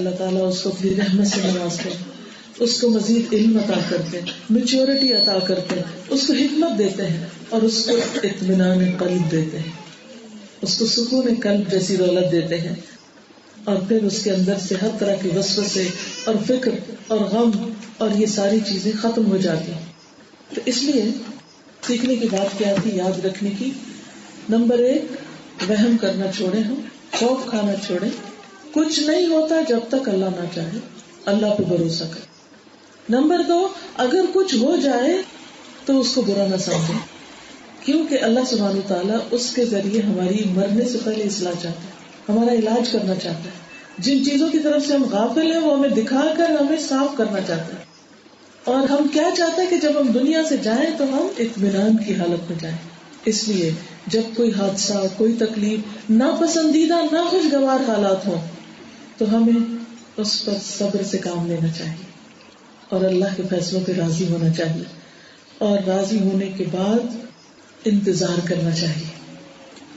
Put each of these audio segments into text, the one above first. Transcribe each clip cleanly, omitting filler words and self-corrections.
اللہ تعالیٰ اس کو اپنی رحمت سے نوازتے ہیں، اس کو مزید علم عطا کرتے ہیں، میچورٹی عطا کرتے ہیں، اس کو حکمت دیتے ہیں اور اس کو اطمینان قلب دیتے ہیں، اس کو سکون قلب جیسی دولت دیتے ہیں، اور پھر اس کے اندر سے ہر طرح کے وسوسے اور فکر اور غم اور یہ ساری چیزیں ختم ہو جاتی ہیں. تو اس لیے سیکھنے کی بات کیا تھی، یاد رکھنے کی. نمبر 1، وہم کرنا چھوڑیں، ہم خوف کھانا چھوڑیں. کچھ نہیں ہوتا جب تک اللہ نہ چاہے، اللہ پہ بھروسہ کریں. نمبر 2، اگر کچھ ہو جائے تو اس کو برا نہ سمجھیں، کیونکہ اللہ سبحانہ وتعالیٰ اس کے ذریعے ہماری مرنے سے پہلے اصلاح چاہتا ہے، ہمارا علاج کرنا چاہتا ہے. جن چیزوں کی طرف سے ہم غافل ہیں وہ ہمیں دکھا کر ہمیں صاف کرنا چاہتا ہے. اور ہم کیا چاہتے ہیں کہ جب ہم دنیا سے جائیں تو ہم اطمینان کی حالت میں جائیں. اس لیے جب کوئی حادثہ، کوئی تکلیف، ناپسندیدہ، ناخوشگوار حالات ہوں تو ہمیں اس پر صبر سے کام لینا چاہیے اور اللہ کے فیصلوں پہ راضی ہونا چاہیے، اور راضی ہونے کے بعد انتظار کرنا چاہیے.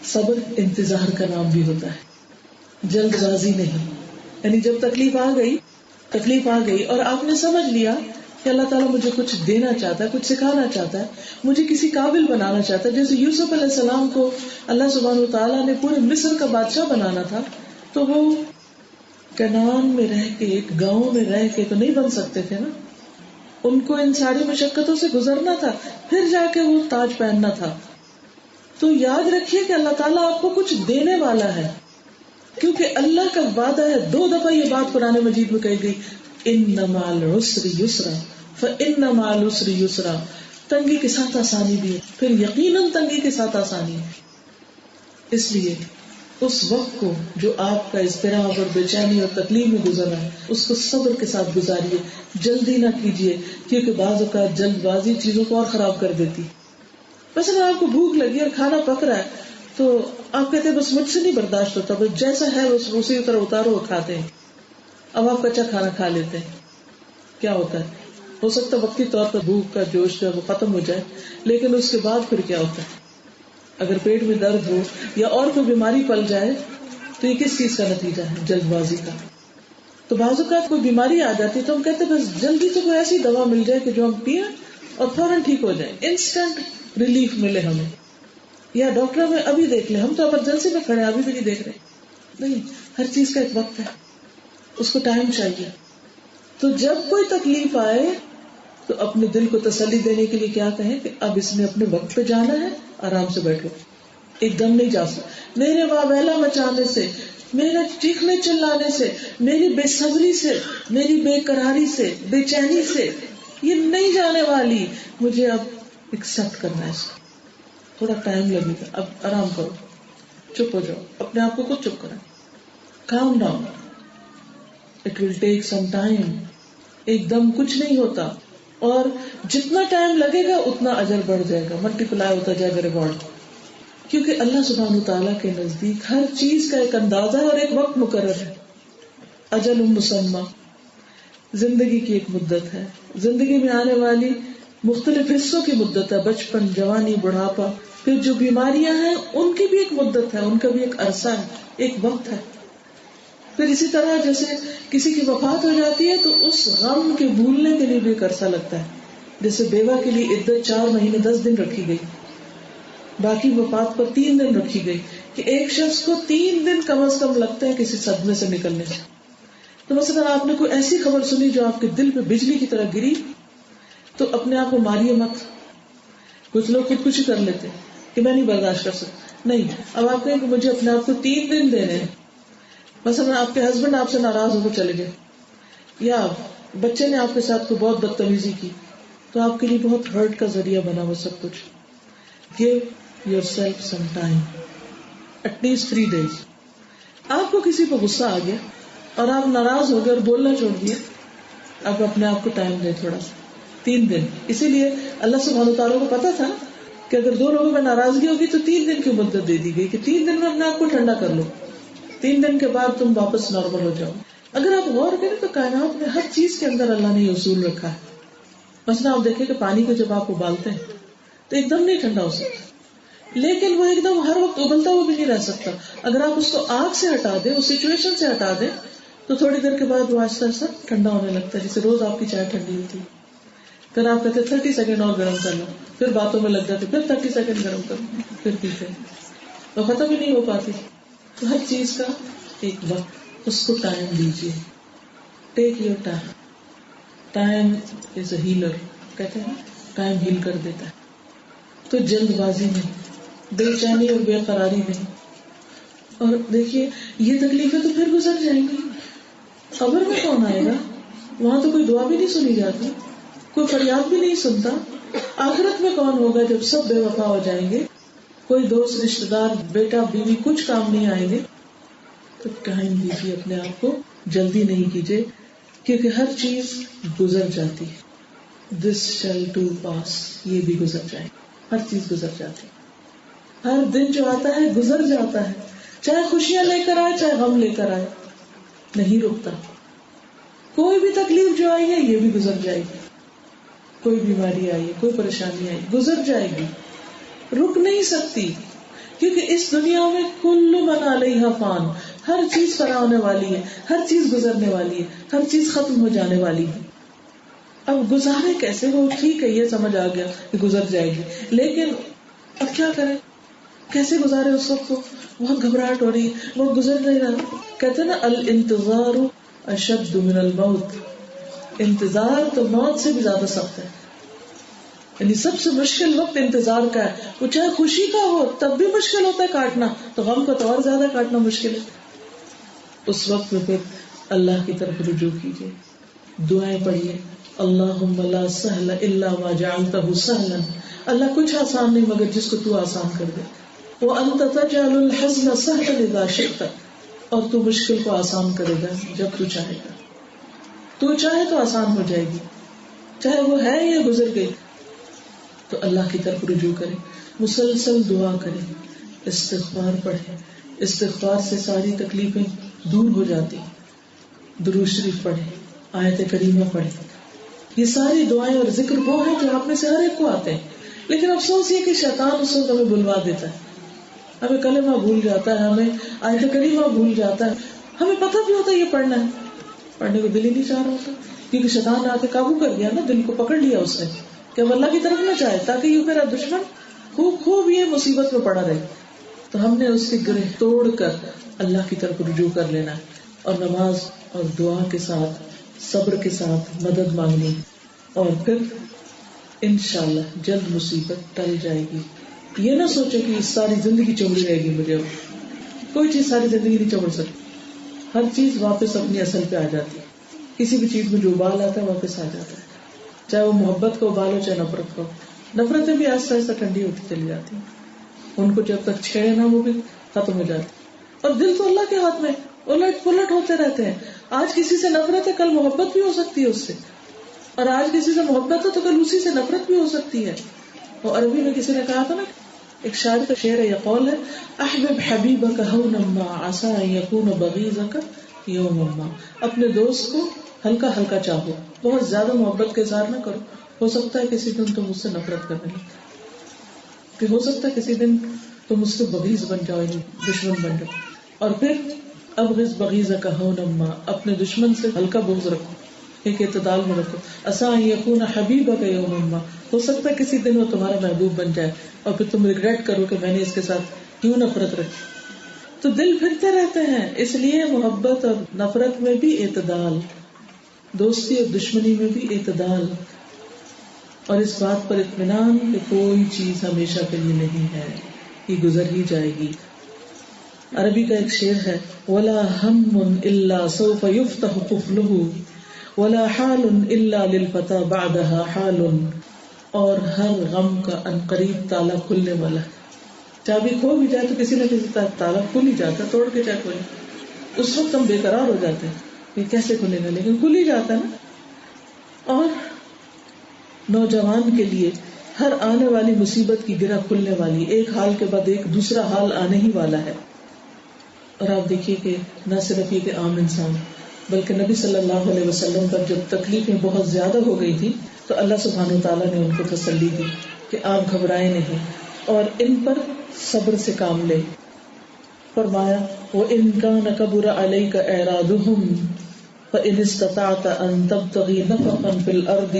صبر انتظار کا نام بھی ہوتا ہے، جلد بازی نہیں. یعنی جب تکلیف آ گئی اور آپ نے سمجھ لیا کہ اللہ تعالیٰ مجھے کچھ دینا چاہتا ہے، کچھ سکھانا چاہتا ہے، مجھے کسی قابل بنانا چاہتا ہے. جیسے یوسف علیہ السلام کو اللہ سبحانہ وتعالیٰ نے پورے مصر کا بادشاہ بنانا تھا، تو وہ کنعان میں رہ کے، ایک گاؤں میں رہ کے تو نہیں بن سکتے تھے نا. ان کو ان ساری مشقتوں سے گزرنا تھا، پھر جا کے وہ تاج پہننا تھا. تو یاد رکھیے کہ اللہ تعالیٰ آپ کو کچھ دینے والا ہے، کیونکہ اللہ کا وعدہ ہے. 2 دفعہ یہ بات قرآن مجید میں کہی گئی، ان مع العسر یسرا فان مع العسر یسرا. تنگی کے ساتھ آسانی بھی ہے، پھر یقیناً تنگی کے ساتھ آسانی ہے. اس لیے اس وقت کو جو آپ کا اضطراب اور بے چینی اور تکلیف میں گزرا ہے، اس کو صبر کے ساتھ گزاریے، جلدی نہ کیجیے، کیونکہ بعض اوقات جلد بازی چیزوں کو اور خراب کر دیتی. مثلا آپ کو بھوک لگی اور کھانا پک رہا ہے تو آپ کہتے ہیں بس مجھ سے نہیں برداشت ہوتا، بس جیسا ہے بس اسی طرح اتارو اور کھاتے ہیں. اب آپ کچا کھانا کھا لیتے ہیں، کیا ہوتا ہے؟ ہو سکتا ہے وقتی طور پر بھوک کا جوش جو ہے وہ ختم ہو جائے، لیکن اس کے بعد پھر کیا ہوتا ہے؟ اگر پیٹ میں درد ہو یا اور کوئی بیماری پل جائے تو یہ کس چیز کا نتیجہ ہے؟ جلد بازی کا. تو بعض اوقات کوئی بیماری آ جاتی ہے تو ہم کہتے ہیں بس جلدی سے کوئی ایسی دوا مل جائے کہ جو ہم پیئیں اور فوراً ٹھیک ہو جائے، انسٹنٹ ریلیف ملے ہمیں، یا ڈاکٹر ہمیں ابھی دیکھ لیں. ہم تو ایمرجنسی میں کھڑے ہیں، ابھی بھی نہیں دیکھ رہے. نہیں، ہر چیز کا ایک وقت ہے، اس کو ٹائم چاہیے. تو جب کوئی تکلیف آئے تو اپنے دل کو تسلی دینے کے لیے کیا کہیں کہ اب اس نے اپنے وقت پہ جانا ہے، آرام سے بیٹھو، ایک دم نہیں جا سکتا. میرے واویلا مچانے سے، میرے چیخنے چلانے سے، میری بے صبری سے، میری بے قراری سے، بے چینی سے یہ نہیں جانے والی. مجھے اب ایکسپٹ کرنا ہے اس کو، تھوڑا ٹائم لگے گا، اب آرام کرو، چپ ہو جاؤ، اپنے آپ کو خود چپ کریں، calm down, it will take some time. ایک دم کچھ نہیں ہوتا، اور جتنا ٹائم لگے گا اتنا اجر بڑھ جائے گا، ملٹی پلائی ہوتا جائے گا ریوارڈ. کیونکہ اللہ سبحانہ وتعالیٰ کے نزدیک ہر چیز کا ایک اندازہ ہے اور ایک وقت مقرر ہے. اجل مسمى، زندگی کی ایک مدت ہے، زندگی میں آنے والی مختلف حصوں کی مدت ہے، بچپن، جوانی، بڑھاپا. پھر جو بیماریاں ہیں ان کی بھی ایک مدت ہے، ان کا بھی ایک عرصہ ہے، ایک وقت ہے. پھر اسی طرح جیسے کسی کی وفات ہو جاتی ہے تو اس غم کے بھولنے کے لیے بھی ایک عرصہ لگتا ہے. جیسے بیوہ کے لیے عدت 4 مہینے 10 دن رکھی گئی، باقی وفات پر 3 دن رکھی گئی، کہ ایک شخص کو 3 دن کم از کم لگتے ہیں کسی صدمے سے نکلنے سے. تو مثلا آپ نے کوئی ایسی خبر سنی جو آپ کے دل پہ بجلی کی طرح گری تو اپنے آپ کو ماریے مت. کچھ لوگ خودکشی کر لیتے کہ میں نہیں برداشت کر سکتا. نہیں، اب آپ کہیں کہ مجھے اپنے آپ کو 3 دن دینے ہیں. مثلا آپ کے ہسبینڈ آپ سے ناراض ہو کے چلے گئے، یا بچے نے آپ کے ساتھ کوئی بہت بدتمیزی کی، تو آپ کے لیے بہت ہرٹ کا ذریعہ بنا وہ سب کچھ. Give yourself some time, at least 3 days. آپ کو کسی پہ غصہ آ گیا اور آپ ناراض ہو گئے اور بولنا چھوڑ دیا، اب اپنے آپ کو ٹائم دیں تھوڑا سا، 3 دن. اسی لیے اللہ سبحانہ وتعالیٰ کو پتا تھا کہ اگر 2 لوگوں میں ناراضگی ہوگی تو 3 دن کی مدت دے دی گئی کہ 3 دن میں اپنے آپ کو ٹھنڈا کر لو، 3 دن کے بعد تم واپس نارمل ہو جاؤ. اگر آپ غور کریں تو کائنات میں ہر چیز کے اندر اللہ نے یہ اصول رکھا ہے. مثلا آپ دیکھیں کہ پانی کو جب آپ ابالتے ہیں تو ایک دم نہیں ٹھنڈا ہو سکتا، لیکن وہ ایک دم ہر وقت ابلتا ہوا بھی نہیں رہ سکتا. اگر آپ اس کو آگ سے ہٹا دیں، اس سچویشن سے ہٹا دیں، تو تھوڑی دیر کے بعد وہ آہستہ آہستہ ٹھنڈا ہونے لگتا ہے، جیسے روز آپ کی چائے ٹھنڈی ہوتی ہے. پھر آپ کہتے 30 سیکنڈ اور گرم کر لو، پھر باتوں میں لگ جاتے، پھر 30 سیکنڈ گرم کرو، پھر پیتے، تو ختم ہی نہیں ہو پاتی. تو ہر چیز کا ایک وقت، اس کو ٹائم دیجیے. Take your time. Time is a healer, کہتے ہیں ٹائم ہیل کر دیتا ہے. تو جلد بازی نہیں، بے چینی اور بے قراری نہیں. اور دیکھیے یہ تکلیفیں تو پھر گزر جائیں گی. قبر میں کون آئے گا؟ وہاں تو کوئی دعا بھی نہیں سنی جاتی، کوئی فریاد بھی نہیں سنتا. آخرت میں کون ہوگا جب سب بے وفا ہو جائیں گے، کوئی دوست رشتہ دار بیٹا بیوی کچھ کام نہیں آئیں گے. تو ٹائم دیجیے اپنے آپ کو، جلدی نہیں کیجیے، کیونکہ ہر چیز گزر جاتی ہے. دس شیل ٹو پاس، یہ بھی گزر جائے، ہر چیز گزر جاتی. ہر دن جو آتا ہے گزر جاتا ہے، چاہے خوشیاں لے کر آئے چاہے غم لے کر آئے، نہیں رکتا. کوئی بھی تکلیف جو آئی ہے یہ بھی گزر جائے گی. کوئی بیماری آئی ہے، کوئی پریشانی آئی، گزر جائے گی، رک نہیں سکتی. کیونکہ اس دنیا میں کل من علیہا فان، ہر چیز فنا ہونے والی ہے، ہر چیز گزرنے والی ہے، ہر چیز ختم ہو جانے والی ہے. اب گزارے کیسے؟ وہ ٹھیک ہے یہ سمجھ آ گیا کہ گزر جائے گی، لیکن اب کیا کریں؟ کیسے گزارے اس وقت کو؟ بہت گھبراہٹ ہو رہی، وہ گزر نہیں رہا. کہتے ہیں نا الانتظار اشد من الموت، انتظار تو موت سے بھی زیادہ سخت ہے. یعنی سب سے مشکل وقت انتظار کا ہے. وہ چاہے خوشی کا ہو تب بھی مشکل ہوتا ہے کاٹنا، تو غم کا تو اور زیادہ کاٹنا مشکل ہے. اس وقت میں پھر اللہ کی طرف رجوع کیجیے، دعائیں پڑھیے. اللہم لا سہل الا ما جعلتہ سہلا، اللہ کچھ آسان نہیں مگر جس کو تو آسان کر دے. وانت تجعل الحزن سہلا اذا شئت، اور تو مشکل کو آسان کرے گا جب تو چاہے گا. تو چاہے تو آسان ہو جائے گی، چاہے وہ ہے یا گزر گئی. تو اللہ کی طرف رجوع کریں، مسلسل دعا کریں، استغفار پڑھیں. استغفار سے ساری تکلیفیں دور ہو جاتی. درود شریف پڑھیں، آیت کریمہ پڑھیں. یہ ساری دعائیں اور ذکر وہ ہیں جو آپ میں سے ہر ایک کو آتے ہیں. لیکن افسوس یہ کہ شیطان اس وقت ہمیں بلوا دیتا ہے، ہمیں کلمہ بھول جاتا ہے، ہمیں آیت کریمہ بھول جاتا ہے. ہمیں پتہ بھی ہوتا ہے یہ پڑھنا ہے، پڑھنے کو دل ہی نہیں چاہ رہا ہوتا، کیونکہ شیطان نے آ کے قابو کر لیا نا، دل کو پکڑ لیا اس نے کہ اب اللہ کی طرف نہ چاہے، تاکہ یہ میرا دشمن خوب یہ مصیبت میں پڑا رہے. تو ہم نے اس کے گرہ توڑ کر اللہ کی طرف رجوع کر لینا ہے، اور نماز اور دعا کے ساتھ صبر کے ساتھ مدد مانگنی، اور پھر انشاءاللہ جلد مصیبت ٹل جائے گی. یہ نہ سوچے کہ ساری زندگی چمڑی رہے گی مجھے، کوئی چیز ساری زندگی نہیں چمڑ سکتی. ہر چیز واپس اپنی اصل پہ آ جاتی ہے. کسی بھی چیز میں جو ابال آتا ہے واپس آ جاتا ہے، چاہے وہ محبت کا ابال ہو چاہے نفرت کا. نفرتیں بھی آہستہ آہستہ ٹھنڈی ہوتی چلی جاتی ہیں، ان کو جب تک چھیڑے نہ وہ بھی ختم ہو جاتی. اور دل تو اللہ کے ہاتھ میں الٹ پلٹ ہوتے رہتے ہیں. آج کسی سے نفرت ہے، کل محبت بھی ہو سکتی ہے اس سے، اور آج کسی سے محبت ہے تو کل اسی سے نفرت بھی ہو سکتی ہے. اور عربی میں کسی نے کہا تھا نا، ایک شاعر کا شعر ہے یا قول ہے، احبب حبیبک ہونا ما عسى ان يكون بغيضک یوما ما. اپنے دوست کو ہلکا ہلکا چاہو، بہت زیادہ محبت کا اظہار نہ کرو. ہو سکتا ہے کسی دن تم مجھ سے نفرت کرنے لگے، کہ ہو سکتا ہے کسی دن تم مجھ سے بغیض بن جاؤ، دشمن بن جاؤ. اور پھر ابغض بغیضک ہونا ما، اپنے دشمن سے ہلکا بغض رکھو، ایک اعتدال میں رکھو. عسى ان يكون حبیبک یوما ما، ہو سکتا ہے کسی دن وہ تمہارا محبوب بن جائے، اور پھر تم ریگریٹ کرو کہ میں نے اس کے ساتھ کیوں نفرت رکھی. تو دل پھرتے رہتے ہیں. اس لیے محبت اور نفرت میں بھی اعتدال، دوستی اور دشمنی میں بھی اعتدال، اور اس بات پر اطمینان کہ کوئی چیز ہمیشہ کے لیے نہیں ہے، یہ گزر ہی جائے گی. عربی کا ایک شعر ہے، وَلَا هَمٌّ إِلَّا سَوْفَ يُفْتَحُ قُفْلُهُ وَلَا حَالٌ إِلَّا لِلْفَتَى بَعْدَهَا حَالٌ، اور ہر غم کا عنقریب تالا کھلنے والا ہے. چابی کھو بھی جائے تو کسی نہ کسی تالا کھل ہی جاتا، توڑ کے چاہے کھولے. اس وقت ہم بے قرار ہو جاتے ہیں کہ کیسے کھلے گا، لیکن کھل ہی جاتا ہے نا. اور نوجوان کے لیے ہر آنے والی مصیبت کی گرہ کھلنے والی، ایک حال کے بعد ایک دوسرا حال آنے ہی والا ہے. اور آپ دیکھیے کہ نہ صرف یہ کہ عام انسان، بلکہ نبی صلی اللہ علیہ وسلم پر جب تکلیفیں بہت زیادہ ہو گئی تھی تو اللہ سبحانہ وتعالیٰ نے ان کو تسلی دی کہ آپ گھبرائے نہیں اور ان پر صبر سے کام لے. فرمایا وَإِن كَانَ كَبُرَ عَلَيْكَ إِعْرَاضُهُمْ فإن استطعت أن تبتغي نفقا في الأرض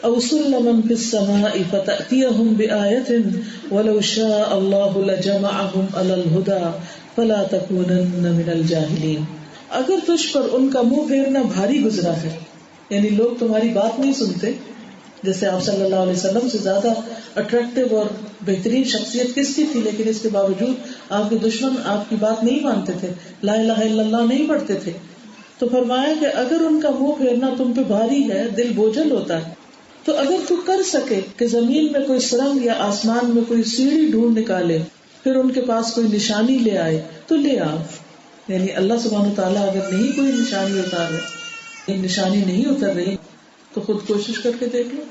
أو سلما في السماء فتأتيهم بآية ولو شاء الله لجمعهم على الهدى فلا تكونن من الجاهلين. اگر تجھ پر ان کا منہ پھیرنا بھاری گزرا ہے، یعنی لوگ تمہاری بات نہیں سنتے، جیسے آپ صلی اللہ علیہ وسلم سے زیادہ اٹریکٹیو اور بہترین شخصیت کس کی تھی، لیکن اس کے باوجود آپ کے دشمن آپ کی بات نہیں مانتے تھے، لا الہ الا اللہ نہیں پڑھتے تھے، تو فرمایا کہ اگر ان کا منہ پھیرنا تم پہ بھاری ہے، دل بوجھل ہوتا ہے، تو اگر تو کر سکے کہ زمین میں کوئی سرنگ یا آسمان میں کوئی سیڑھی ڈھونڈ نکالے، پھر ان کے پاس کوئی نشانی لے آئے تو لے آ. یعنی اللہ سبحانہ تعالیٰ اگر نہیں کوئی نشانی اتار رہے، نشانی نہیں اتر رہی، تو خود کوشش کر کے دیکھ لو.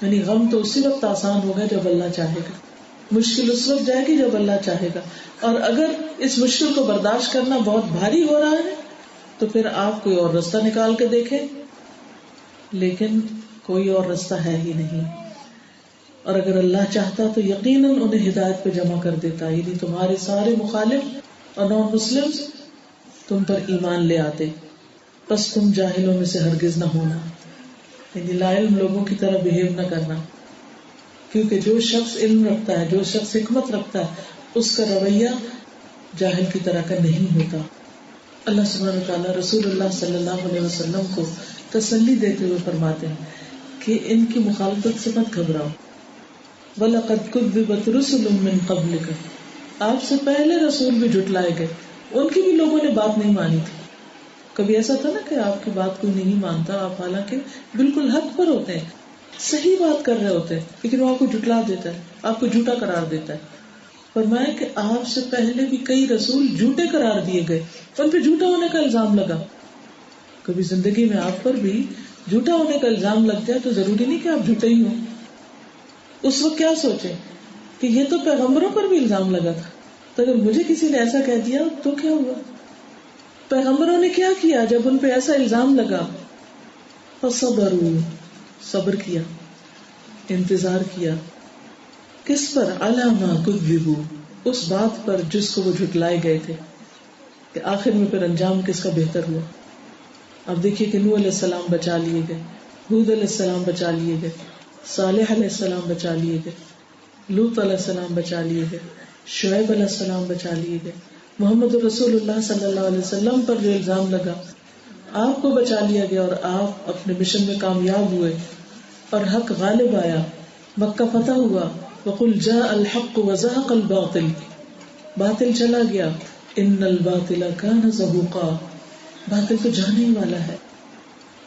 یعنی غم تو اسی وقت آسان ہوگا جب اللہ چاہے گا، مشکل اس وقت جائے گی جب اللہ چاہے گا. اور اگر اس مشکل کو برداشت کرنا بہت بھاری ہو رہا ہے تو پھر آپ کوئی اور راستہ نکال کے دیکھیں، لیکن کوئی اور راستہ ہے ہی نہیں. اور اگر اللہ چاہتا تو یقیناً انہیں ہدایت پہ جمع کر دیتا، یعنی تمہارے سارے مخالف اور نان مسلمز تم پر ایمان لے آتے. بس تم جاہلوں میں سے ہرگز نہ ہونا، یعنی لا علم لوگوں کی طرح بہیو نہ کرنا، کیونکہ جو شخص علم رکھتا ہے، جو شخص حکمت رکھتا ہے، اس کا رویہ جاہل کی طرح کا نہیں ہوتا. اللہ سبحانہ وتعالیٰ رسول اللہ صلی اللہ علیہ وسلم کو تسلی دیتے ہوئے فرماتے ہیں کہ ان کی مخالفت سے مت گھبراؤ. وَلَقَدْ كُذِّبَتْ رُسُلٌ مِّن قَبْلِكَ، آپ سے پہلے رسول بھی جھٹلائے گئے، ان کی بھی لوگوں نے بات نہیں مانی تھی. کبھی ایسا تھا نا کہ آپ کی بات کوئی نہیں مانتا، آپ حالانکہ بالکل حق پر ہوتے ہیں، صحیح بات کر رہے ہوتے ہیں، لیکن وہ آپ کو جھٹلا دیتا ہے، آپ کو جھوٹا قرار دیتا ہے. فرمایا کہ آپ سے پہلے بھی کئی رسول جھوٹے قرار دیے گئے، ان پہ جھوٹا ہونے کا الزام لگا. کبھی زندگی میں آپ پر بھی جھوٹا ہونے کا الزام لگ جائے تو ضروری نہیں کہ آپ جھوٹے ہی ہوں. اس وقت کیا سوچیں کہ یہ تو پیغمبروں پر بھی الزام لگا تھا، تو اگر مجھے کسی نے ایسا کہہ دیا تو کیا ہوا؟ پیغمبروں نے کیا کیا جب ان پہ ایسا الزام لگا؟ فصبروا، صبر کیا، انتظار کیا. کس پر؟ علی ما کذبوا، اس بات پر جس کو وہ جھٹلائے گئے تھے. کہ آخر میں پھر انجام کس کا بہتر ہوا؟ اب دیکھیے کہ نوح علیہ السلام بچا لیے گئے، ہود علیہ السلام بچا لیے گئے، صالح علیہ السلام بچا لیے گئے، لوط علیہ السلام بچا لیے گئے، شعیب علیہ السلام بچا لیے گئے. محمد رسول اللہ صلی اللہ علیہ وسلم پر جو الزام لگا آپ کو بچا لیا گیا، اور آپ اپنے مشن میں کامیاب ہوئے اور حق غالب آیا، مکہ فتح ہوا. وَقُلْ جَاءَ الْحَقُّ وَزَهَقَ الْبَاطِلُ، باطل چلا گیا. إِنَّ الْبَاطِلَ كَانَ زَهُوقًا، باطل تو جانے ہی والا ہے.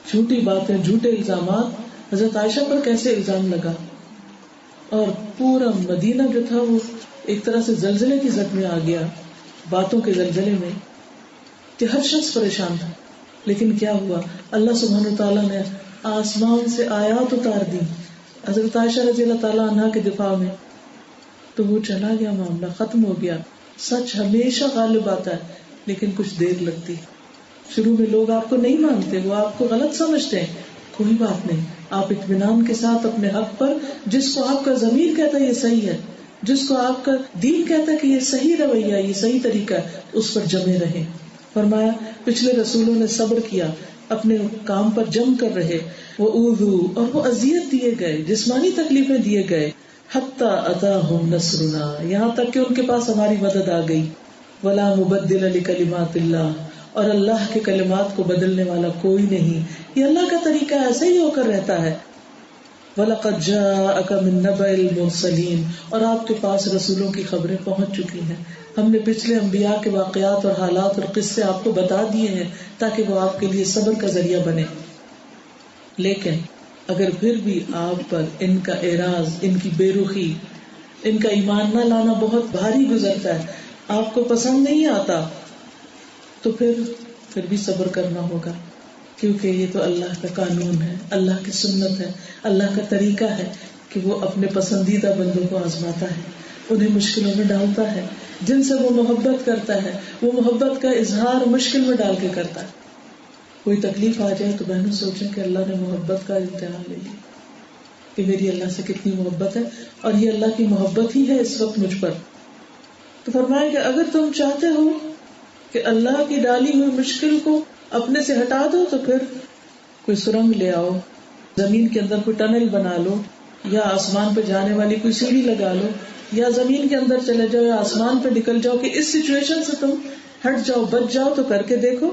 جھوٹی باتیں، جھوٹے الزامات. حضرت عائشہ پر کیسے الزام لگا، اور پورا مدینہ جو تھا وہ ایک طرح سے زلزلے کی زد میں آ گیا، باتوں کے زلزلے میں، کہ ہر شخص پریشان تھا. لیکن کیا ہوا؟ اللہ سبحانہ وتعالیٰ نے آسمان سے آیات اتار دی حضرت عائشہ رضی اللہ تعالیٰ عنہ کے دفاع میں، تو وہ چلا گیا، معاملہ ختم ہو گیا. سچ ہمیشہ غالب آتا ہے، لیکن کچھ دیر لگتی. شروع میں لوگ آپ کو نہیں مانتے، وہ آپ کو غلط سمجھتے ہیں، کوئی بات نہیں، آپ اطمینان کے ساتھ اپنے حق پر، جس کو آپ کا ضمیر کہتا ہے یہ صحیح ہے، جس کو آپ کا دین کہتا ہے کہ یہ صحیح رویہ، یہ صحیح طریقہ ہے، اس پر جمے رہیں. فرمایا پچھلے رسولوں نے صبر کیا، اپنے کام پر جم کر رہے. وہ اوذو، اور وہ اذیت دیے گئے، جسمانی تکلیفیں دیے گئے. حتی اتاہم نصرنا، یہاں تک کہ ان کے پاس ہماری مدد آ گئی. ولا مبدل لکلمات اللہ، اور اللہ کے کلمات کو بدلنے والا کوئی نہیں. یہ اللہ کا طریقہ ایسے ہی ہو کر رہتا ہے. وَلَقَدْ جَاءَكَ مِن نَّبَإِ الْمُرْسَلِينَ، اور آپ کے پاس رسولوں کی خبریں پہنچ چکی ہیں. ہم نے پچھلے انبیاء کے واقعات اور حالات اور قصے آپ کو بتا دیے ہیں تاکہ وہ آپ کے لیے صبر کا ذریعہ بنے. لیکن اگر پھر بھی آپ پر ان کا اعراض، ان کی بے رخی، ان کا ایمان نہ لانا بہت بھاری گزرتا ہے، آپ کو پسند نہیں آتا، تو پھر بھی صبر کرنا ہوگا، کیونکہ یہ تو اللہ کا قانون ہے، اللہ کی سنت ہے، اللہ کا طریقہ ہے کہ وہ اپنے پسندیدہ بندوں کو آزماتا ہے، انہیں مشکلوں میں ڈالتا ہے. جن سے وہ محبت کرتا ہے وہ محبت کا اظہار مشکل میں ڈال کے کرتا ہے. کوئی تکلیف آ جائے تو بہنوں سوچیں کہ اللہ نے محبت کا امتحان لے لیا کہ میری اللہ سے کتنی محبت ہے، اور یہ اللہ کی محبت ہی ہے اس وقت مجھ پر. تو فرمایا کہ اگر تم چاہتے ہو کہ اللہ کی ڈالی ہوئی مشکل کو اپنے سے ہٹا دو تو پھر کوئی سرنگ لے آؤ، زمین کے اندر کوئی ٹنل بنا لو، یا آسمان پہ جانے والی کوئی سیڑھی لگا لو، یا زمین کے اندر چلے جاؤ یا آسمان پہ نکل جاؤ کہ اس سچویشن سے تم ہٹ جاؤ، بچ جاؤ. تو کر کے دیکھو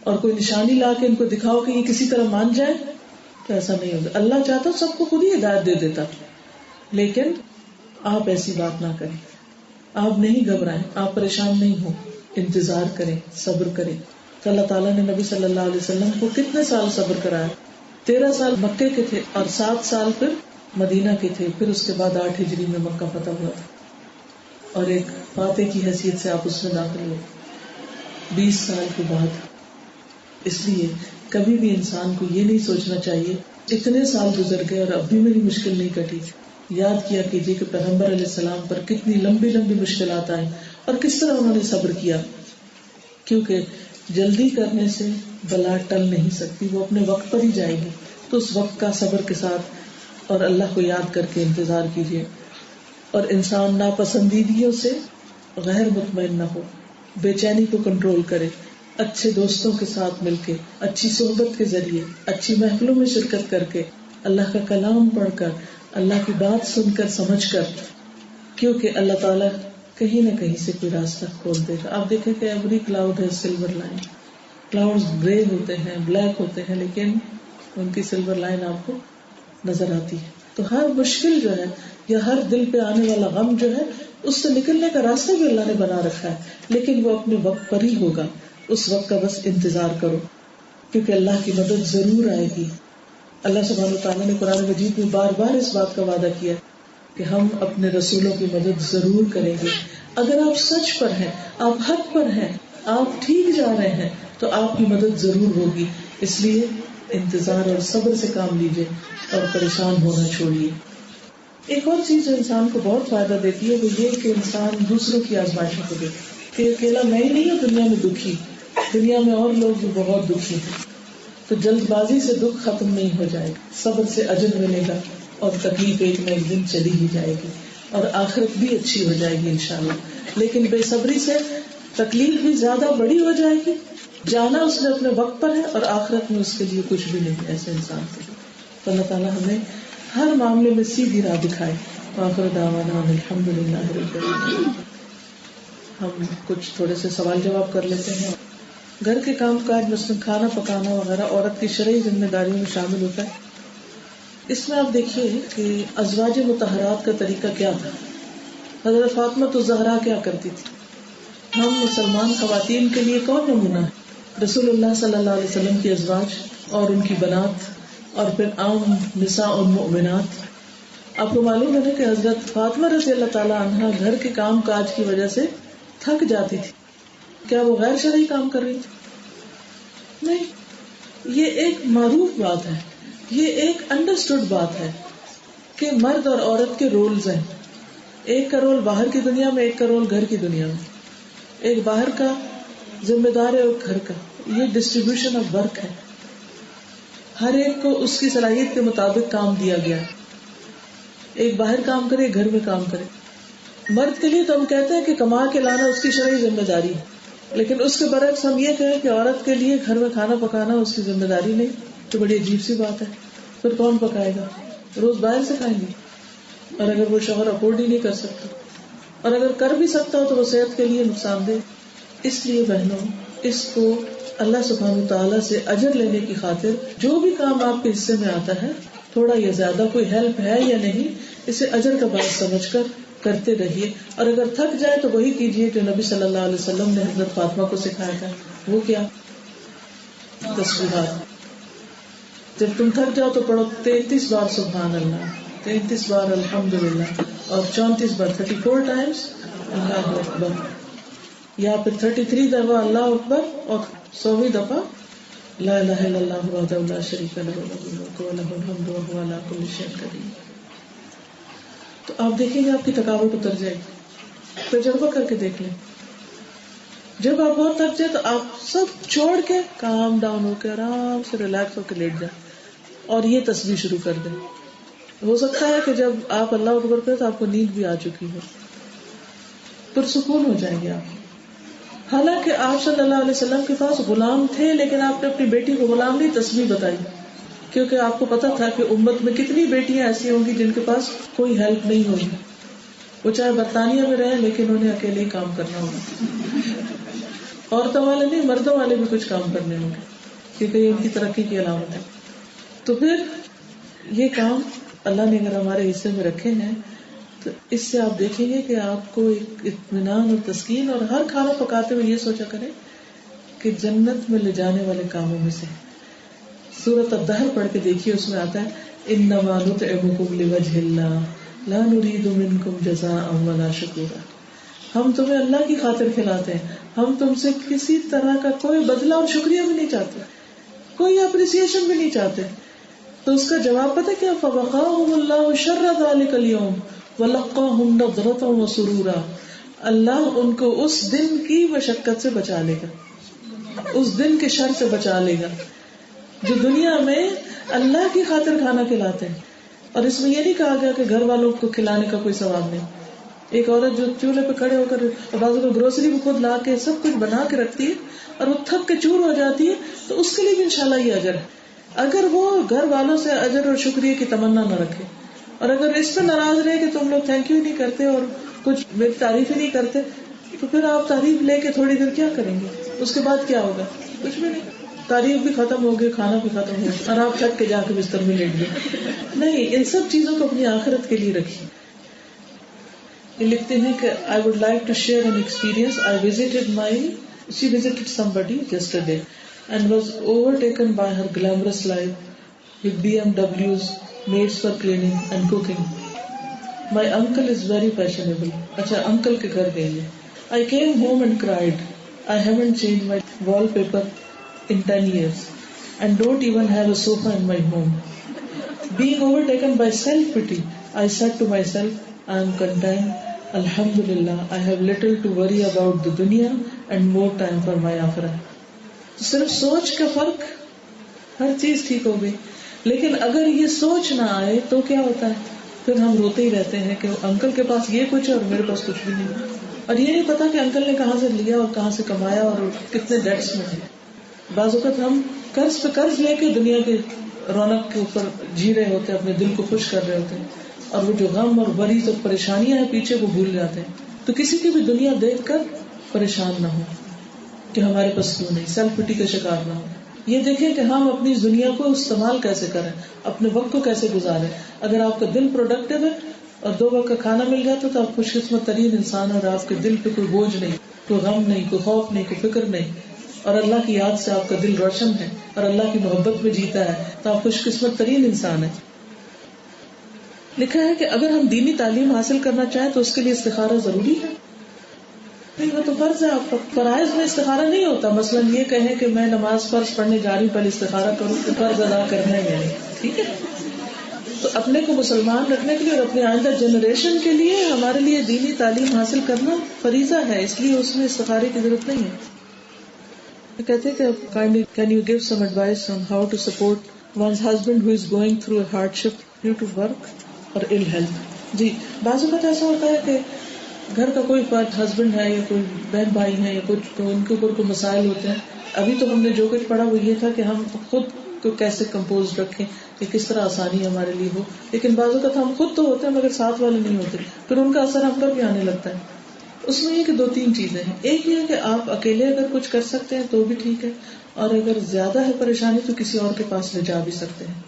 اور کوئی نشانی لا کے ان کو دکھاؤ کہ یہ کسی طرح مان جائے. تو ایسا نہیں ہوگا. اللہ چاہتا سب کو خود ہی ہدایت دے دیتا، لیکن آپ ایسی بات نہ کریں. آپ نہیں گھبرائیں، آپ پریشان نہیں ہو، انتظار کریں، صبر کریں. تو اللہ تعالیٰ نے نبی صلی اللہ علیہ وسلم کو کتنے سال صبر کرایا؟ 13 سال مکے کے تھے اور 7 سال پھر مدینہ کے تھے. پھر اس کے بعد 8 ہجری میں مکہ فتح ہوا تھا اور ایک فاتح کی حیثیت سے آپ اس میں داخل ہوئے 20 سال کے بعد. اس لیے کبھی بھی انسان کو یہ نہیں سوچنا چاہیے اتنے سال گزر گئے اور اب بھی میری مشکل نہیں کٹی. یاد کیا کیجیے کہ پیغمبر علیہ السلام پر کتنی لمبی لمبی مشکلات آئیں اور کس طرح انہوں نے صبر کیا. کیونکہ جلدی کرنے سے بلا ٹل نہیں سکتی، وہ اپنے وقت پر ہی جائے گی. تو اس وقت کا صبر کے ساتھ اور اللہ کو یاد کر کے انتظار کیجیے. اور انسان ناپسندیدگیوں سے غیر مطمئن نہ ہو، بے چینی کو کنٹرول کرے. اچھے دوستوں کے ساتھ مل کے، اچھی صحبت کے ذریعے، اچھی محفلوں میں شرکت کر کے، اللہ کا کلام پڑھ کر، اللہ کی بات سن کر، سمجھ کر. کیونکہ اللہ تعالیٰ کہیں نہ کہیں سے کوئی راستہ کھول دے گا. آپ دیکھیں کہ ایوری کلاؤڈ ہے سلور لائن. کلاؤڈ گرے ہوتے ہیں، بلیک ہوتے ہیں، لیکن ان کی سلور لائن آپ کو نظر آتی ہے. تو ہر مشکل جو ہے یا ہر دل پہ آنے والا غم جو ہے، اس سے نکلنے کا راستہ بھی اللہ نے بنا رکھا ہے، لیکن وہ اپنے وقت پر ہی ہوگا. اس وقت کا بس انتظار کرو، کیونکہ اللہ کی مدد ضرور آئے گی. اللہ سبحانہ وتعالیٰ نے قرآن مجید میں بار بار اس بات کا وعدہ کیا کہ ہم اپنے رسولوں کی مدد ضرور کریں گے. اگر آپ سچ پر ہیں، آپ حق پر ہیں، آپ ٹھیک جا رہے ہیں، تو آپ کی مدد ضرور ہوگی. اس لیے انتظار اور صبر سے کام لیجیے اور پریشان ہونا چھوڑیے. ایک اور چیز جو انسان کو بہت فائدہ دیتی ہے وہ یہ کہ انسان دوسروں کی آزمائشوں کو دیکھے کہ اکیلا میں ہی نہیں ہوں دنیا میں دکھی، دنیا میں اور لوگ بھی بہت دکھی ہیں. تو جلد بازی سے دکھ ختم نہیں ہو جائے گا، صبر سے اجر ملے گا اور تکلیف ایک نہ ایک دن چلی ہی جائے گی اور آخرت بھی اچھی ہو جائے گی انشاءاللہ. لیکن بے صبری سے تکلیف بھی زیادہ بڑی ہو جائے گی. جانا اس نے اپنے وقت پر ہے اور آخرت میں اس کے لیے کچھ بھی نہیں ایسے انسان کے. تو اللہ تعالیٰ ہمیں ہر معاملے میں سیدھی راہ دکھائے. آخر دعوانا الحمدللہ رب العالمین. ہم کچھ تھوڑے سے سوال جواب کر لیتے ہیں. گھر کے کام کاج مثلاً کھانا پکانا وغیرہ عورت کی شرعی ذمہ داریوں میں شامل ہوتا ہے. اس میں آپ دیکھیے کہ ازواج مطہرات کا طریقہ کیا تھا. حضرت فاطمہ الزہرا کیا کرتی تھی. ہم مسلمان خواتین کے لیے کون نمونہ ہے؟ رسول اللہ صلی اللہ علیہ وسلم کی ازواج اور ان کی بنات اور پھر عام نساء المؤمنات. آپ کو معلوم ہے کہ حضرت فاطمہ رضی اللہ تعالی عنہا گھر کے کام کاج کی وجہ سے تھک جاتی تھی. کیا وہ غیر شرعی کام کر رہی تھی؟ نہیں. یہ ایک معروف بات ہے، یہ ایک انڈرسٹوڈ بات ہے کہ مرد اور عورت کے رولز ہیں. ایک کا رول باہر کی دنیا میں، ایک کا رول گھر کی دنیا میں. ایک باہر کا ذمہ دار ہے اور گھر کا. یہ ڈسٹریبیوشن آف ورک ہے. ہر ایک کو اس کی صلاحیت کے مطابق کام دیا گیا. ایک باہر کام کرے، گھر میں کام کرے. مرد کے لیے تو ہم کہتے ہیں کہ کما کے لانا اس کی شرعی ذمہ داری ہے، لیکن اس کے برعکس ہم یہ کہیں کہ عورت کے لیے گھر میں کھانا پکانا اس کی ذمہ داری نہیں. تو بڑی عجیب سی بات ہے. پھر کون پکائے گا؟ روز باہر سے کھائیں گے. اور اگر وہ شوہر افورڈ ہی نہیں کر سکتا، اور اگر کر بھی سکتا ہو تو وہ صحت کے لیے نقصان دہ. اس لیے بہنوں، اس کو اللہ سبحانہ تعالیٰ سے اجر لینے کی خاطر جو بھی کام آپ کے حصے میں آتا ہے، تھوڑا یا زیادہ، کوئی ہیلپ ہے یا نہیں، اسے اجر کا باعث سمجھ کر کرتے رہیے. اور اگر تھک جائے تو وہی کیجیے جو نبی صلی اللہ علیہ وسلم نے حضرت فاطمہ کو سکھایا تھا. وہ کیا؟ تسبیحات. جب تم تھک جاؤ تو پڑھو 33 بار سبحان اللہ، 33 بار الحمدللہ، اور 34 بار 34 ٹائمز اللہ اکبر، یا پھر 33 دفعہ اللہ اکبر اور 100ویں دفعہ لا الہ الا اللہ وحدہ لا شریک لہ لہ الملک و لہ الحمد وہو علی کل شیء قدیر. تو آپ دیکھیں گے آپ کی تھکاوٹ اتر جائے گی. تجربہ کر کے دیکھ لیں. جب آپ بہت تھک جائے تو آپ سب چھوڑ کے کام ڈاؤن ہو کے آرام سے ریلیکس ہو کے لیٹ جائیں اور یہ تسبیح شروع کر دیں. ہو سکتا ہے کہ جب آپ اللہ اکبر کریں تو آپ کو نیند بھی آ چکی ہو، پرسکون ہو جائیں گے آپ. حالانکہ آپ صلی اللہ علیہ وسلم کے پاس غلام تھے، لیکن آپ نے اپنی بیٹی کو غلام نہیں تسبیح بتائی، کیونکہ آپ کو پتا تھا کہ امت میں کتنی بیٹیاں ایسی ہوں گی جن کے پاس کوئی ہیلپ نہیں ہوگی، وہ چاہے برطانیہ میں رہے لیکن انہیں اکیلے ہی کام کرنا ہوگا. عورتوں والے نہیں، مردوں والے بھی کچھ کام کرنے ہوں گے، کیونکہ یہ ان کی ترقی کی علامت ہے. تو پھر یہ کام اللہ نے اگر ہمارے حصے میں رکھے ہیں تو اس سے آپ دیکھیں گے کہ آپ کو ایک اطمینان اور تسکین، اور ہر کھانا پکاتے ہوئے یہ سوچا کریں کہ جنت میں لے جانے والے کاموں میں سے. سورۃ الدہر پڑھ کے دیکھیے، اس میں آتا ہے انما نطعمکم لوجہ اللہ لا نرید منکم جزاء ولا شکورا. ہم تمہیں اللہ کی خاطر کھلاتے ہیں، ہم تم سے کسی طرح کا کوئی بدلہ اور شکریہ بھی نہیں چاہتے، کوئی اپریسیشن بھی نہیں چاہتے. تو اس کا جواب پتہ کیا؟ فوقاہم اللہ شر ذلک اليوم ولقاہم نضرۃ وسرورا. اللہ ان کو اس دن کی مشقت سے بچا لے گا، اس دن کے شر سے بچا لے گا جو دنیا میں اللہ کی خاطر کھانا کھلاتے ہیں. اور اس میں یہ نہیں کہا گیا کہ گھر والوں کو کھلانے کا کوئی ثواب نہیں. ایک عورت جو چولہے پہ کھڑے ہو کر بعض کو گروسری بھی خود لا کے سب کچھ بنا کے رکھتی ہے اور وہ تھک کے چور ہو جاتی ہے، تو اس کے لیے بھی انشاءاللہ یہ اجر ہے، اگر وہ گھر والوں سے اجر اور شکریہ کی تمنا نہ رکھے. اور اگر اس پہ ناراض رہے کہ تم لوگ تھینک یو نہیں کرتے اور کچھ میری تعریف ہی نہیں کرتے، تو پھر آپ تعریف لے کے تھوڑی دیر کیا کریں گے؟ اس کے بعد کیا ہوگا؟ کچھ بھی نہیں. تعریف بھی ختم ہوگی، کھانا بھی ختم ہوگا، اور آپ تھک کے جا کے بستر میں لیٹ گئے. نہیں، ان سب چیزوں کو اپنی آخرت کے لیے رکھیے. یہ لکھتے ہیں کہ I would like to share an experience. She visited somebody yesterday and was overtaken by her glamorous life with BMWs, maids for cleaning and cooking. My uncle is very fashionable. اچھا uncle کے گھر گئی ہے. I came home and cried. I haven't changed my wallpaper in 10 years and don't even have a sofa in my home. Being overtaken by self-pity, I said to myself, I am content. Alhamdulillah, I have little to worry about the dunya and more time for my akhirah. صرف سوچ کا فرق، ہر چیز ٹھیک ہو گئی. لیکن اگر یہ سوچ نہ آئے تو کیا ہوتا ہے؟ پھر ہم روتے ہی رہتے ہیں کہ انکل کے پاس یہ کچھ ہے اور میرے پاس کچھ بھی نہیں، اور یہ نہیں پتا کہ انکل نے کہاں سے لیا اور کہاں سے کمایا اور کتنے ڈیٹس میں تھے. بعض اوقات ہم قرض پہ قرض لے کے دنیا کے رونق کے اوپر جی رہے ہوتے ہیں، اپنے دل کو خوش کر رہے ہوتے ہیں، اور وہ جو غم اور غریض اور پریشانیاں ہیں پیچھے وہ بھول جاتے ہیں. تو کسی کی بھی دنیا دیکھ کر پریشان نہ ہو کہ ہمارے پاس کیوں نہیں، سیلف پٹی کا شکار نہ ہو. یہ دیکھیں کہ ہم اپنی اس دنیا کو استعمال کیسے کریں، اپنے وقت کو کیسے گزاریں. اگر آپ کا دل پروڈکٹیو ہے اور 2 وقت کا کھانا مل جاتا تو آپ خوش قسمت ترین انسان ہیں، اور آپ کے دل پہ کوئی بوجھ نہیں، کوئی غم نہیں، کوئی خوف نہیں، کوئی فکر نہیں، اور اللہ کی یاد سے آپ کا دل روشن ہے اور اللہ کی محبت میں جیتا ہے، تو آپ خوش قسمت ترین انسان ہیں. لکھا ہے کہ اگر ہم دینی تعلیم حاصل کرنا چاہیں تو اس کے لیے استخارہ ضروری ہے. نہیں، وہ تو فرض ہے. آپ فرائض میں استخارہ نہیں ہوتا. مثلا یہ کہیں کہ میں نماز فرض پڑھنے جا رہی ہوں، پہلے استخارہ کروں کہ فرض ادا کرنا ہے. ٹھیک ہے، تو اپنے کو مسلمان رکھنے کے لیے اور اپنے آئندہ جنریشن کے لیے ہمارے لیے دینی تعلیم حاصل کرنا فریضہ ہے، اس لیے اس میں استخارے کی ضرورت نہیں ہے. کہتے ہیں کہ kindly can you give some advice on how to support one's husband who is going through a hardship due to work اور ill health. جی، بعض اوقات ایسا ہوتا ہے کہ گھر کا کوئی فرد، ہسبینڈ ہے یا کوئی بہن بھائی ہے یا کچھ، تو ان کے اوپر کوئی مسائل ہوتے ہیں. ابھی تو ہم نے جو کچھ پڑھا وہ یہ تھا کہ ہم خود کو کیسے کمپوز رکھیں کہ کس طرح آسانی ہمارے لیے ہو. لیکن بعض اوقات ہم خود تو ہوتے ہیں مگر ساتھ والے نہیں ہوتے، پھر ان کا اثر ہم پر بھی آنے لگتا ہے. اس میں یہ کہ 2-3 چیزیں ہیں. ایک یہ کہ آپ اکیلے اگر کچھ کر سکتے ہیں تو بھی ٹھیک ہے، اور اگر زیادہ ہے پریشانی تو کسی اور کے پاس لے جا بھی سکتے ہیں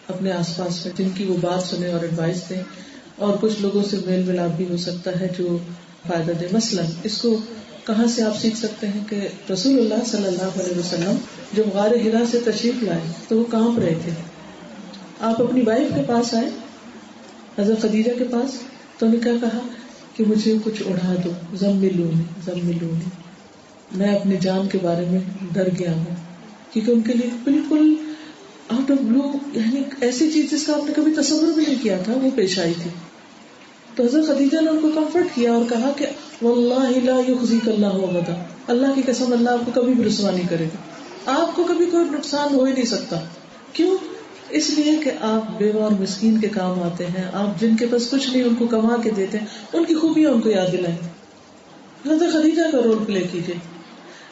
اپنے آس پاس میں، جن کی وہ بات سنیں اور ایڈوائس دیں. اور کچھ لوگوں سے میل ملاپ بھی ہو سکتا ہے جو فائدہ دے. مثلا اس کو کہاں سے آپ سیکھ سکتے ہیں کہ رسول اللہ صلی اللہ علیہ وسلم جب غار حرا سے تشریف لائے تو وہ کانپ رہے تھے. آپ اپنی وائف کے پاس آئے، حضرت خدیجہ کے پاس، تو انہوں نے کیا کہا کہ مجھے کچھ اڑا دو، زملونی، میں اپنی جان کے بارے میں ڈر گیا ہوں. کیونکہ ان کے لیے بالکل آؤٹ آف بلو، یعنی ایسی چیز جس کا آپ نے کبھی تصور بھی نہیں کیا تھا، وہ پیش آئی تھی. تو حضرت خدیجہ نے ان کو کمفرٹ کیا اور کہا کہ واللہ لا یخزیک اللہ ابدا، اللہ کی قسم اللہ آپ کو کبھی بھی رسوا نہیں کرے گا، آپ کو کبھی کوئی نقصان ہو ہی نہیں سکتا. کیوں؟ اس لیے کہ آپ بیوہ اور مسکین کے کام آتے ہیں، آپ جن کے پاس کچھ نہیں ان کو کما کے دیتے ہیں، ان کی خوبیاں ان کو یاد دلائیں. حضرت خدیجہ کا رول پلے کیجیے.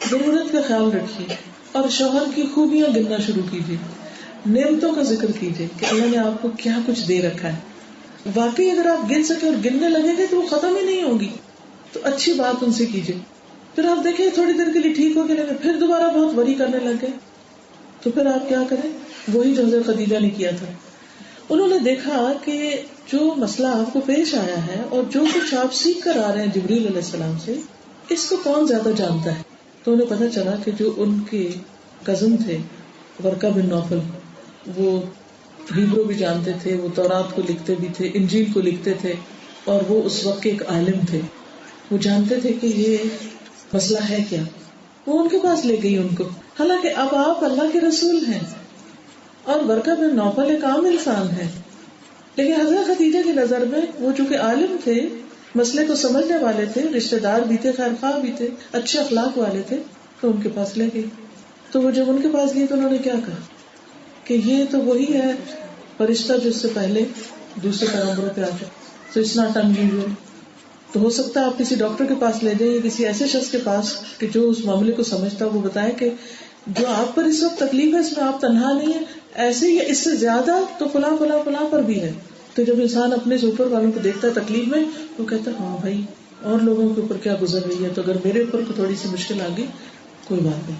ضرورت کا خیال رکھیے اور شوہر کی خوبیاں گننا شروع کیجیے، نعمتوں کا ذکر کیجیے کہ اللہ نے آپ کو کیا کچھ دے رکھا ہے. واقعی اگر آپ گن سکے اور گننے لگیں گے تو وہ ختم ہی نہیں ہوگی. تو اچھی بات ان سے کیجیے. پھر آپ دیکھیں تھوڑی دیر کے لیے ٹھیک ہو کے لگے، پھر دوبارہ بہت وری کرنے لگ گئے، تو پھر آپ کیا کریں؟ وہی جو حضرت خدیجہ نے کیا تھا. انہوں نے دیکھا کہ جو مسئلہ آپ کو پیش آیا ہے اور جو کچھ آپ سیکھ کر آ رہے ہیں جبریل علیہ السلام سے، اس کو کون زیادہ جانتا ہے. تو انہیں پتہ چلا کہ جو ان کے کزن تھے ورقہ بن نوفل، وہ ہیبرو بھی جانتے تھے، وہ تورات کو لکھتے بھی تھے، انجیل کو لکھتے تھے، اور وہ اس وقت کے ایک عالم تھے. وہ جانتے تھے کہ یہ مسئلہ ہے کیا. وہ ان کے پاس لے گئی ان کو، حالانکہ اب آپ اللہ کے رسول ہیں اور ورقہ بن نوفل ایک عام انسان ہے، لیکن حضرت خدیجہ کی نظر میں وہ چونکہ عالم تھے، مسئلے کو سمجھنے والے تھے، رشتہ دار بھی تھے، خیر خواہ بھی تھے، اچھے اخلاق والے تھے، تو ان کے پاس لے گئی. تو وہ جب ان کے پاس گئی تو انہوں نے کیا کہا کہ یہ تو وہی ہے فرشتہ جو اس سے پہلے دوسرے پیغمبروں پہ آتا. تو اٹس ناٹ انیوزول. تو ہو سکتا ہے آپ کسی ڈاکٹر کے پاس لے جائیں یا کسی ایسے شخص کے پاس کہ جو اس معاملے کو سمجھتا، وہ بتائے کہ جو آپ پر اس وقت تکلیف ہے اس میں آپ تنہا نہیں ہیں، ایسے ہی اس سے زیادہ تو فلاں فلاں فلاں پر بھی ہے. تو جب انسان اپنے سے اوپر والوں کو دیکھتا ہے تکلیف میں، وہ کہتا ہے ہاں بھائی اور لوگوں کے اوپر کیا گزر رہی ہے، تو اگر میرے اوپر تھوڑی سی مشکل آ گئی کوئی بات نہیں.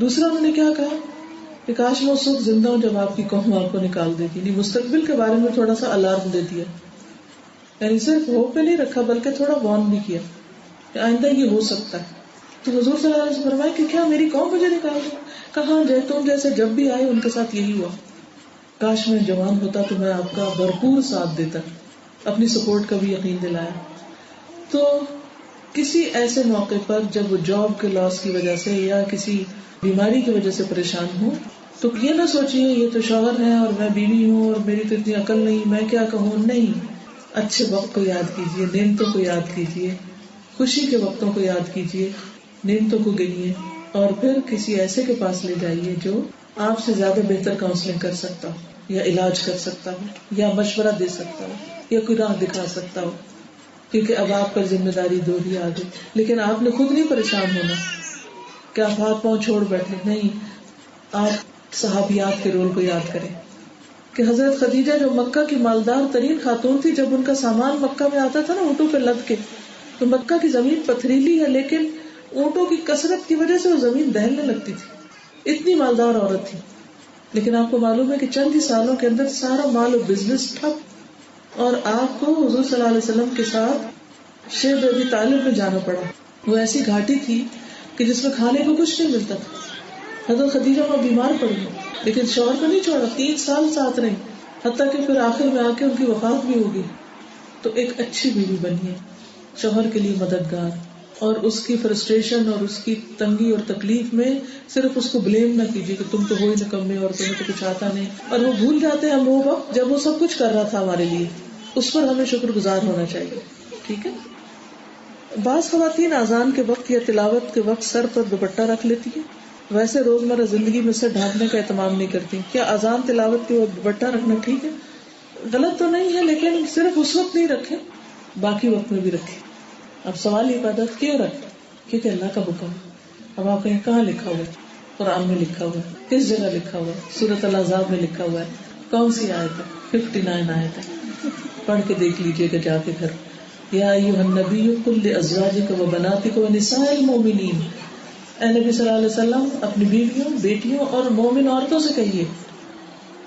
دوسرا انہوں نے کیا کہا کہ کاش میں اس وقت زندہ ہوں جب آپ کی قوم آپ کو نکال دیتی. نہیں، مستقبل کے بارے میں تھوڑا سا الارم دے دیا، یعنی صرف ہوپ پہ نہیں رکھا بلکہ تھوڑا وارن بھی کیا کہ آئندہ یہ ہو سکتا ہے. تو حضور صلی اللہ علیہ وسلم فرمایا کہ کیا میری قوم مجھے نکال دے؟ کہاں جائے تم جیسے جب بھی آئے ان کے ساتھ یہی ہوا. کاش میں جوان ہوتا تو میں آپ کا بھرپور ساتھ دیتا، اپنی سپورٹ کا بھی یقین دلایا. تو کسی ایسے موقع پر جب وہ جاب کے لاس کی وجہ سے یا کسی بیماری کی وجہ سے پریشان ہوں، تو یہ نہ سوچیے یہ تو شوہر ہے اور میں بیوی ہوں اور میری تو اتنی عقل نہیں، میں کیا کہوں. نہیں، اچھے وقت کو یاد کیجیے، نعمتوں کو یاد کیجیے، خوشی کے وقتوں کو یاد کیجیے، نعمتوں کو گنیے، اور پھر کسی ایسے کے پاس لے جائیے جو آپ سے زیادہ بہتر کاؤنسلنگ کر سکتا ہو یا علاج کر سکتا ہو یا مشورہ دے سکتا ہو یا کوئی راہ دکھا سکتا ہو. کیونکہ اب آپ پر ذمہ داری دو ہی آ گئی. لیکن آپ نے خود نہیں پریشان ہونا کہ آپ ہاتھ پاؤں چھوڑ بیٹھے. نہیں، آپ صحابیات کے رول کو یاد کریں کہ حضرت خدیجہ جو مکہ کی مالدار ترین خاتون تھی، جب ان کا سامان مکہ میں آتا تھا نا اونٹوں پہ لد کے، تو مکہ کی زمین پتھریلی ہے لیکن اونٹوں کی کثرت کی وجہ سے وہ زمین دہلنے لگتی تھی. اتنی مالدار عورت تھی، لیکن آپ کو معلوم ہے کہ چند ہی سالوں کے اندر سارا مال و بزنس ٹھپ، اور آپ کو حضور صلی اللہ علیہ وسلم کے ساتھ شیب ابی طالب میں جانا پڑا. وہ ایسی گھاٹی تھی کہ جس میں کھانے کو کچھ نہیں ملتا تھا. حضرت خدیجہ وہ بیمار پڑ گئی لیکن شوہر کو نہیں چھوڑا، 3 سال ساتھ رہی، حتیٰ کہ پھر آخر میں آ کے ان کی وفات بھی ہوگی. تو ایک اچھی بیوی بنیے، شوہر کے لیے مددگار، اور اس کی فرسٹریشن اور اس کی تنگی اور تکلیف میں صرف اس کو بلیم نہ کیجیے کہ تم تو ہو ہی نکمے اور تمہیں تو کچھ آتا نہیں. اور وہ بھول جاتے ہیں ہم وہ وقت جب وہ سب کچھ کر رہا تھا ہمارے لیے، اس پر ہمیں شکر گزار ہونا چاہیے. ٹھیک ہے. بعض خواتین اذان کے وقت یا تلاوت کے وقت سر پر دوپٹہ رکھ لیتی ہیں، ویسے روزمرہ زندگی میں سر ڈھانپنے کا اہتمام نہیں کرتی. کیا اذان تلاوت کے وقت دوپٹہ رکھنا ٹھیک ہے؟ غلط تو نہیں ہے، لیکن صرف اس وقت نہیں رکھے، باقی وقت میں بھی رکھے. اب سوال یہ پیدا کیوں رکھے؟ کیونکہ اللہ کا حکم ہے. اب آپ کہیں کہاں لکھا ہوا ہے؟ قرآن میں لکھا ہوا ہے. کس جگہ لکھا ہوا ہے؟ سورۃ الاحزاب میں لکھا ہوا ہے. کون سی آیت ہے؟ 59 آیت ہے. پڑھ کے دیکھ لیجئے گا جا کے گھر. یا ایھا النبی قل لازواجک وبناتک ونساء المؤمنین، اے نبی صلی اللہ علیہ وسلم اپنی بیویوں، بیٹیوں اور مومن عورتوں سے کہیے،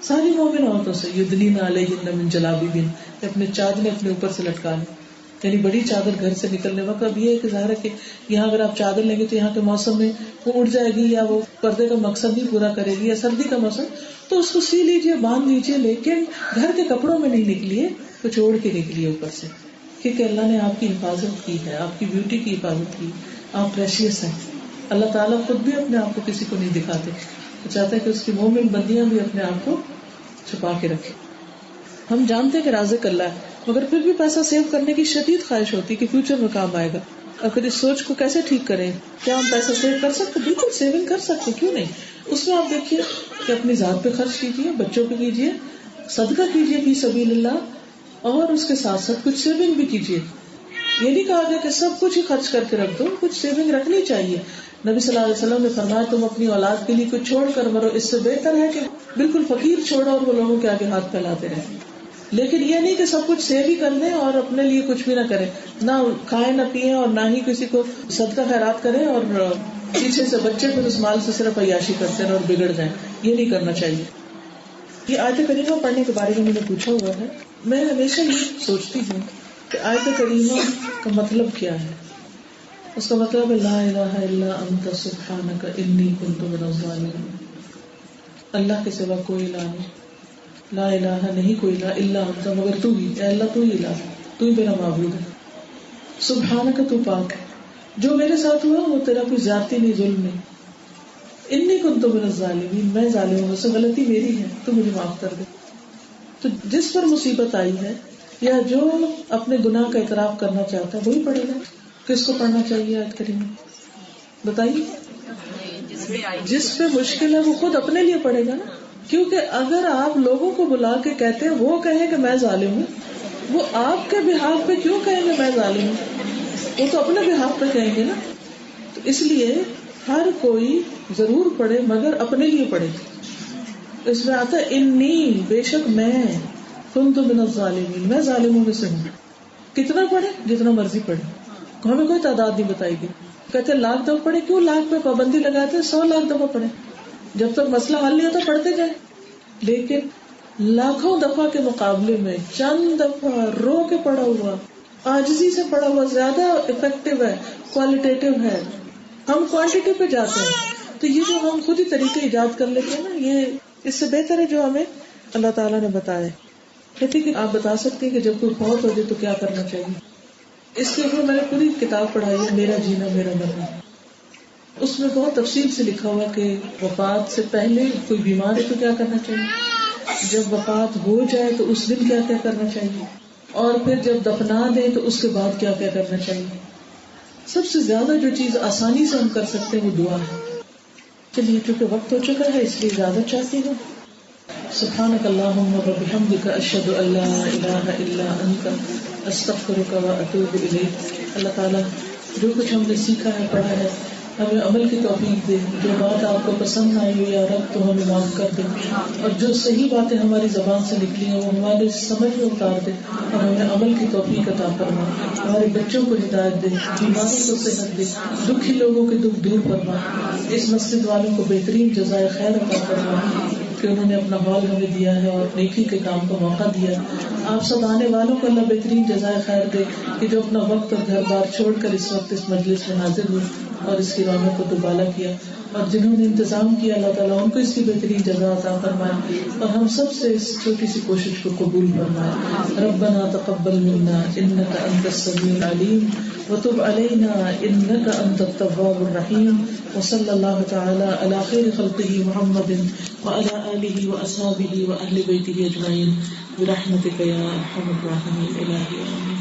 ساری مومن عورتوں سے، یدنین علیہن من جلابیبہن، اپنے چادریں اپنے اوپر سے لٹکا لیں. یعنی بڑی چادر گھر سے نکلنے وقت. اب یہ کہ ظاہر ہے کہ یہاں اگر آپ چادر لیں گے تو یہاں کے موسم میں وہ اڑ جائے گی یا وہ پردے کا مقصد نہیں پورا کرے گی، یا سردی کا موسم تو اس کو سی لیجیے، باندھ لیجیے، لیکن گھر کے کپڑوں میں نہیں نکلیے، کچھ اوڑھ کے نکلیے اوپر سے، کیونکہ اللہ نے آپ کی حفاظت کی ہے، آپ کی بیوٹی کی حفاظت کی. آپ پریشیس ہیں. اللہ تعالیٰ خود بھی اپنے آپ کو کسی کو نہیں دکھاتے، وہ چاہتے ہیں کہ اس کی مومن بندیاں بھی اپنے آپ کو چھپا کے رکھیں. ہم جانتے ہیں کہ رازق اللہ ہے، مگر پھر بھی پیسہ سیو کرنے کی شدید خواہش ہوتی کہ فیوچر میں کام آئے گا. اگر اس سوچ کو کیسے ٹھیک کریں؟ کیا ہم پیسہ سیو کر سکتے؟ بالکل سیونگ کر سکتے، کیوں نہیں. اس میں آپ دیکھیے کہ اپنی ذات پہ خرچ کیجیے، بچوں پہ کیجیے، صدقہ کیجیے فی سبیل اللہ، اور اس کے ساتھ ساتھ کچھ سیونگ بھی کیجیے. یہ نہیں کہا گیا کہ سب کچھ ہی خرچ کر کے رکھ دو، کچھ سیونگ رکھنی چاہیے. نبی صلی اللہ علیہ وسلم نے فرمایا تم اپنی اولاد کے لیے کچھ چھوڑ کر مرو، اس سے بہتر ہے کہ بالکل فقیر چھوڑو اور وہ لوگوں کے آگے ہاتھ پھیلاتے رہیں. لیکن یہ نہیں کہ سب کچھ سیو ہی کر دیں اور اپنے لیے کچھ بھی نہ کریں، نہ کھائیں نہ پیئیں اور نہ ہی کسی کو صدقہ خیرات کریں، اور پیچھے سے بچے پھر اس مال سے صرف عیاشی کرتے ہیں اور بگڑ جائیں. یہ نہیں کرنا چاہیے. یہ آیت کریمہ پڑھنے کے بارے میں نے پوچھا ہوا ہے. میں ہمیشہ یہ سوچتی ہوں کہ آیت کریمہ کا مطلب کیا ہے. اس کا مطلب ہے لا الہ الا انت سبحانک انی کنت من الظالمین. اللہ کے سوا کوئی الہ نہیں، لا الہ نہیں کوئی الہ الا انت مگر تو ہی، اے اللہ تو ہی الہ، تو ہی میرا معبود ہے. سبحانک تو پاک ہے، جو میرے ساتھ ہوا وہ تیرا کوئی ذاتی نہیں، ظلم نہیں. انی کنت من الظالمین، میں ظالم ہوں، سے غلطی میری ہے، تو مجھے معاف کر دے. تو جس پر مصیبت آئی ہے یا جو اپنے گناہ کا اعتراف کرنا چاہتا ہے وہی پڑھے گا. کس کو پڑھنا چاہیے آیت کریمہ بتائیے؟ جس پہ مشکل ہے وہ خود اپنے لیے پڑھے گا نا. کیونکہ اگر آپ لوگوں کو بلا کے کہتے ہیں وہ کہیں کہ میں ظالم ہوں، وہ آپ کے بہاف پہ کیوں کہیں گے میں ظالم ہوں؟ وہ تو اپنے بہاف پہ کہیں گے نا. تو اس لیے ہر کوئی ضرور پڑھے مگر اپنے لیے پڑھے. اس میں آتا ہے انی، بے شک میں، کنت من الظالمین، میں ظالموں میں سے ہوں. کتنا پڑھے؟ جتنا مرضی پڑھے، ہمیں کوئی تعداد نہیں بتائی گئی. کہتے لاکھ دفعہ پڑھے، کیوں لاکھ پہ پابندی لگاتے ہیں؟ 100 لاکھ دفعہ پڑھے، جب تک مسئلہ حل نہیں ہوتا پڑھتے جائیں. لیکن لاکھوں دفعہ کے مقابلے میں چند دفعہ رو کے پڑھا ہوا، عاجزی سے پڑھا ہوا زیادہ افیکٹو ہے، کوالیٹیٹو ہے. ہم کوانٹٹی پہ جاتے ہیں. تو یہ جو ہم خود ہی طریقے ایجاد کر لیتے ہیں نا، یہ اس سے بہتر ہے جو ہمیں اللہ تعالیٰ نے بتایا. کہتے کہ آپ بتا سکتے ہیں کہ جب کوئی فوت ہو جائے تو کیا کرنا چاہیے. اس کے اوپر میں نے پوری کتاب پڑھائی ہے، میرا جینا میرا مرنا. اس میں بہت تفصیل سے لکھا ہوا کہ وفات سے پہلے کوئی بیمار ہے تو کیا کرنا چاہیے، جب وفات ہو جائے تو اس دن کیا کیا کرنا چاہیے، اور پھر جب دفنا دیں تو اس کے بعد کیا کیا کرنا چاہیے. سب سے زیادہ جو چیز آسانی سے ہم کر سکتے ہیں وہ دعا ہے. چلیے چونکہ وقت ہو چکا ہے اس لیے اجازت چاہتی ہوں. سبحانک اللہم و بحمدک، اشہد ان لا الہ الا انت، استغفرک و اتوب الیک. اللہ تعالیٰ جو کچھ ہم نے سیکھا ہے پڑھا ہے ہمیں عمل کی توفیق دے. جو بات آپ کو پسند آئی ہو یا رب تو ہمیں معاف کر دے، اور جو صحیح باتیں ہماری زبان سے نکلی ہیں وہ ہمارے سمجھ میں اتار دے اور ہمیں عمل کی توفیق عطا فرما. ہمارے بچوں کو ہدایت دے، بیماروں کو صحت دے، دکھی لوگوں کے دکھ دور فرما. اس مسجد والوں کو بہترین جزائے خیر عطا فرما کہ انہوں نے اپنا ہال ہمیں دیا ہے اور نیکی کے کام کا موقع دیا. آپ سب آنے والوں کو اللہ بہترین جزائے خیر دے کہ جو اپنا وقت اور گھر بار چھوڑ کر اس وقت اس مجلس میں حاضر ہوئے اور اس کی رونق کو دوبالا کیا، اور جنہوں نے انتظام کیا اللہ تعالیٰ ان کو اس کی بہترین جزا عطا فرمائے اور ہم سب سے اس چھوٹی سی کوشش کو قبول فرمائے. ربنا تقبل منا انك انت السميع العليم وتب علينا انك انت التواب الرحيم. وصلى الله تعالى على خير خلقه محمد وعلى آله وأصحابه وأهل بيته أجمعين برحمتك يا أرحم الراحمين. إلهي آمين.